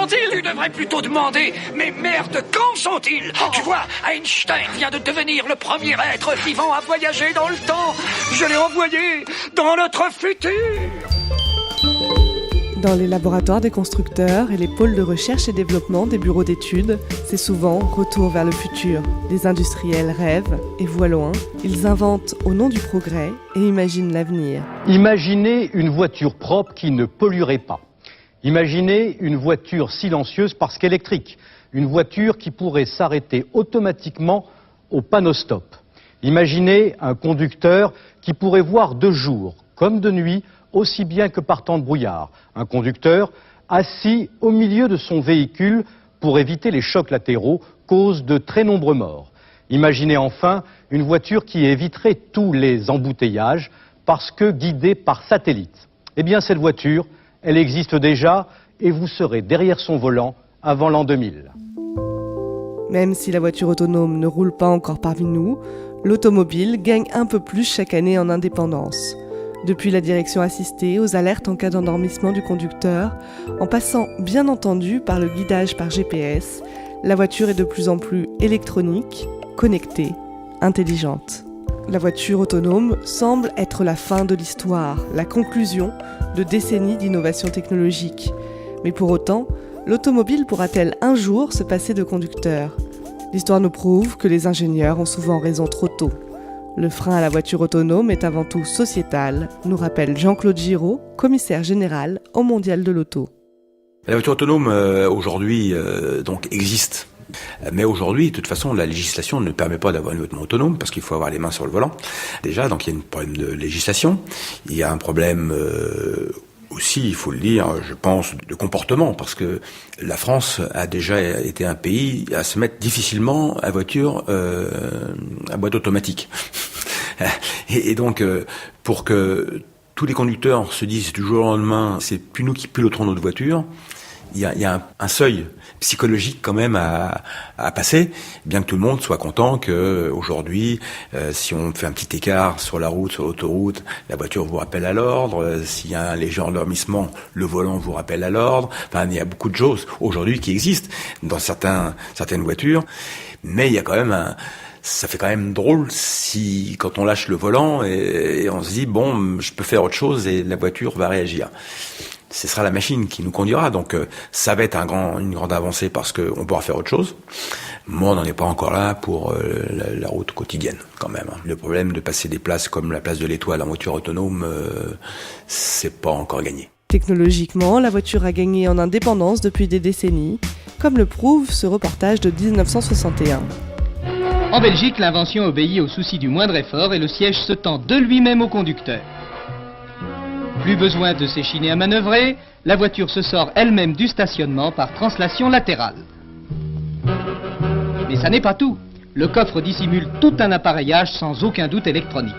sont-ils? Tu devrais plutôt demander, mais merde, quand sont-ils? Tu vois, Einstein vient de devenir le premier être vivant à voyager dans le temps. Je l'ai envoyé dans notre futur. Dans les laboratoires des constructeurs et les pôles de recherche et développement des bureaux d'études, c'est souvent retour vers le futur. Les industriels rêvent et voient loin. Ils inventent au nom du progrès et imaginent l'avenir. Imaginez une voiture propre qui ne polluerait pas. Imaginez une voiture silencieuse parce qu'électrique. Une voiture qui pourrait s'arrêter automatiquement au panneau stop. Imaginez un conducteur qui pourrait voir de jour comme de nuit, aussi bien que par temps de brouillard. Un conducteur assis au milieu de son véhicule pour éviter les chocs latéraux, cause de très nombreux morts. Imaginez enfin une voiture qui éviterait tous les embouteillages parce que guidée par satellite. Eh bien cette voiture, elle existe déjà et vous serez derrière son volant avant l'an 2000. Même si la voiture autonome ne roule pas encore parmi nous, l'automobile gagne un peu plus chaque année en indépendance. Depuis la direction assistée aux alertes en cas d'endormissement du conducteur, en passant bien entendu par le guidage par GPS, la voiture est de plus en plus électronique, connectée, intelligente. La voiture autonome semble être la fin de l'histoire, la conclusion de décennies d'innovation technologique. Mais pour autant, l'automobile pourra-t-elle un jour se passer de conducteur ? L'histoire nous prouve que les ingénieurs ont souvent raison trop tôt. Le frein à la voiture autonome est avant tout sociétal, nous rappelle Jean-Claude Giraud, commissaire général au Mondial de l'Auto. La voiture autonome aujourd'hui donc existe. Mais aujourd'hui, de toute façon, la législation ne permet pas d'avoir une voiture autonome parce qu'il faut avoir les mains sur le volant. Déjà, donc il y a un problème de législation. Il y a un problème aussi, il faut le dire, je pense, de comportement, parce que la France a déjà été un pays à se mettre difficilement à voiture à boîte automatique. Et donc, pour que tous les conducteurs se disent du jour au lendemain, c'est plus nous qui piloterons notre voiture, il y a un seuil psychologique quand même à passer, bien que tout le monde soit content que aujourd'hui, si on fait un petit écart sur la route, sur l'autoroute, la voiture vous rappelle à l'ordre. S'il y a un léger endormissement, le volant vous rappelle à l'ordre. Enfin, il y a beaucoup de choses aujourd'hui qui existent dans certaines voitures, mais il y a quand même ça fait quand même drôle si, quand on lâche le volant et on se dit bon, je peux faire autre chose et la voiture va réagir. Ce sera la machine qui nous conduira, donc ça va être une grande avancée parce qu'on pourra faire autre chose. Moi, on n'en est pas encore là pour la route quotidienne, quand même. Le problème de passer des places comme la place de l'Étoile en voiture autonome, c'est pas encore gagné. Technologiquement, la voiture a gagné en indépendance depuis des décennies, comme le prouve ce reportage de 1961. En Belgique, l'invention obéit au souci du moindre effort et le siège se tend de lui-même au conducteur. Plus besoin de s'échiner à manœuvrer, la voiture se sort elle-même du stationnement par translation latérale. Mais ça n'est pas tout. Le coffre dissimule tout un appareillage sans aucun doute électronique.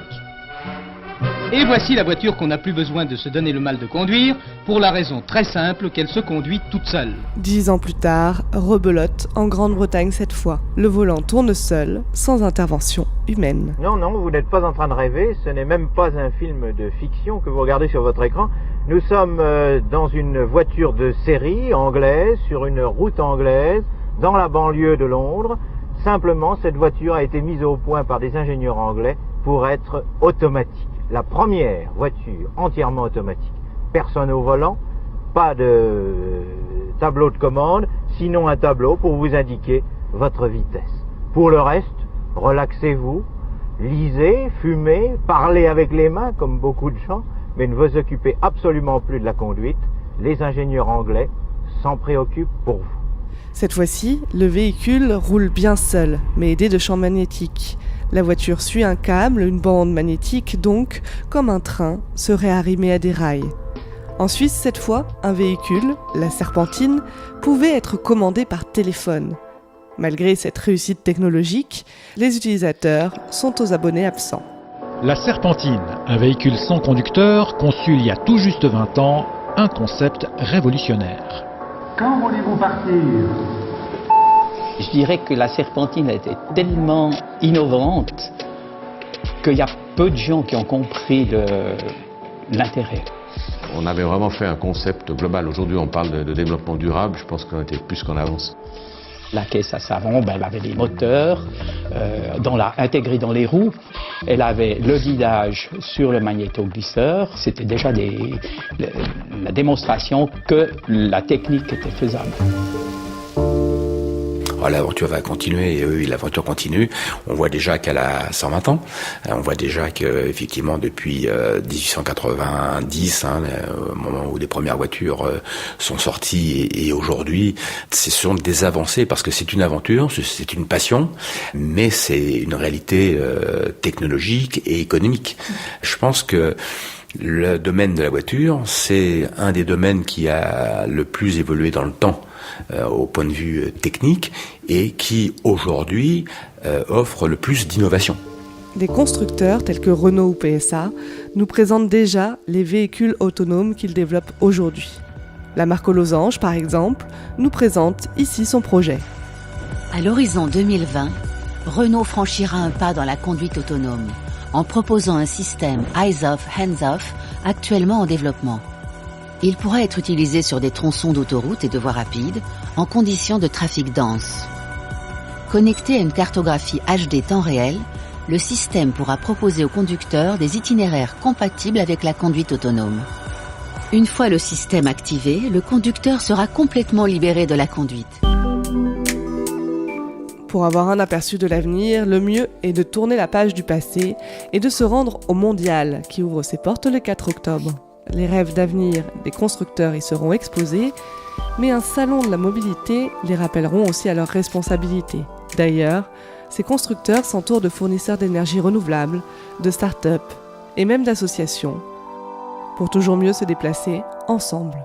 Et voici la voiture qu'on n'a plus besoin de se donner le mal de conduire, pour la raison très simple qu'elle se conduit toute seule. 10 ans plus tard, rebelote en Grande-Bretagne cette fois. Le volant tourne seul, sans intervention humaine. Non, vous n'êtes pas en train de rêver, ce n'est même pas un film de fiction que vous regardez sur votre écran. Nous sommes dans une voiture de série anglaise, sur une route anglaise, dans la banlieue de Londres. Simplement, cette voiture a été mise au point par des ingénieurs anglais pour être automatique. La première voiture entièrement automatique. Personne au volant, pas de tableau de commande, sinon un tableau pour vous indiquer votre vitesse. Pour le reste, relaxez-vous, lisez, fumez, parlez avec les mains comme beaucoup de gens, mais ne vous occupez absolument plus de la conduite. Les ingénieurs anglais s'en préoccupent pour vous. Cette fois-ci, le véhicule roule bien seul, mais aidé de champs magnétiques. La voiture suit un câble, une bande magnétique donc, comme un train, serait arrimé à des rails. En Suisse, cette fois, un véhicule, la Serpentine, pouvait être commandé par téléphone. Malgré cette réussite technologique, les utilisateurs sont aux abonnés absents. La Serpentine, un véhicule sans conducteur, conçu il y a tout juste 20 ans, un concept révolutionnaire. Quand voulez-vous partir ? Je dirais que la Serpentine était tellement innovante qu'il y a peu de gens qui ont compris l'intérêt. On avait vraiment fait un concept global. Aujourd'hui, on parle de développement durable. Je pense qu'on était plus qu'en avance. La caisse à savon, elle avait des moteurs intégrés dans les roues. Elle avait le guidage sur le magnétoglisseur. C'était déjà la démonstration que la technique était faisable. L'aventure va continuer et oui, l'aventure continue. On voit déjà qu'elle a 120 ans. On voit déjà que effectivement depuis 1890, au moment où les premières voitures sont sorties et aujourd'hui, ce sont des avancées parce que c'est une aventure, c'est une passion, mais c'est une réalité technologique et économique. Je pense que le domaine de la voiture, c'est un des domaines qui a le plus évolué dans le temps au point de vue technique et qui aujourd'hui offre le plus d'innovation. Des constructeurs tels que Renault ou PSA nous présentent déjà les véhicules autonomes qu'ils développent aujourd'hui. La marque aux losanges, par exemple, nous présente ici son projet. À l'horizon 2020, Renault franchira un pas dans la conduite autonome en proposant un système eyes-off, hands-off actuellement en développement. Il pourra être utilisé sur des tronçons d'autoroute et de voies rapides en conditions de trafic dense. Connecté à une cartographie HD temps réel, le système pourra proposer aux conducteurs des itinéraires compatibles avec la conduite autonome. Une fois le système activé, le conducteur sera complètement libéré de la conduite. Pour avoir un aperçu de l'avenir, le mieux est de tourner la page du passé et de se rendre au Mondial qui ouvre ses portes le 4 octobre. Les rêves d'avenir des constructeurs y seront exposés, mais un salon de la mobilité les rappelleront aussi à leurs responsabilités. D'ailleurs, ces constructeurs s'entourent de fournisseurs d'énergie renouvelable, de start-up et même d'associations, pour toujours mieux se déplacer ensemble.